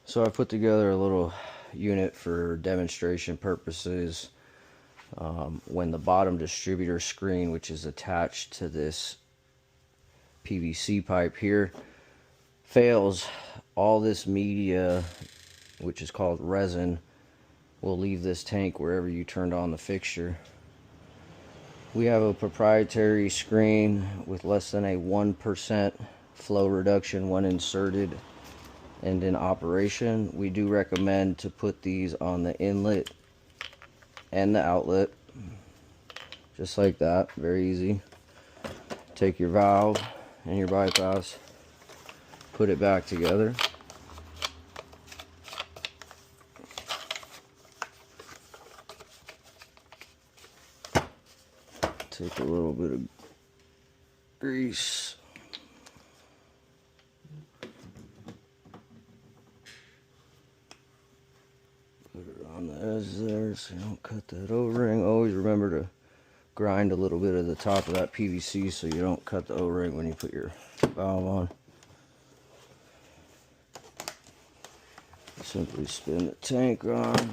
So I put together a little unit for demonstration purposes. When the bottom distributor screen, which is attached to this PVC pipe here, fails, all this media, which is called resin, will leave this tank wherever you turned on the fixture. We have a proprietary screen with less than a 1% flow reduction when inserted and in operation. We do recommend to put these on the inlet and the outlet, just like that. Very easy. Take your valve and your bypass, put it back together. Take a little bit of grease. Put it on the edge there so you don't cut that O-ring. Always remember to grind a little bit of the top of that PVC so you don't cut the O-ring when you put your valve on. Simply spin the tank on.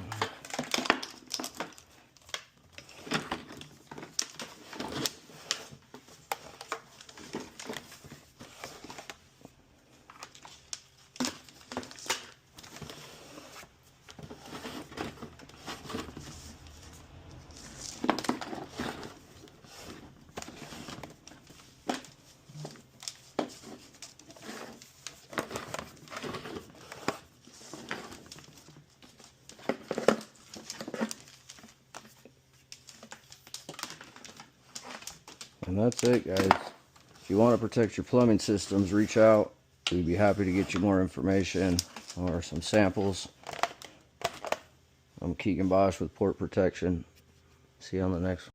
And that's it, guys. If you want to protect your plumbing systems, reach out. We'd be happy to get you more information or some samples. I'm Keegan Bosch with Port Protection. See you on the next one.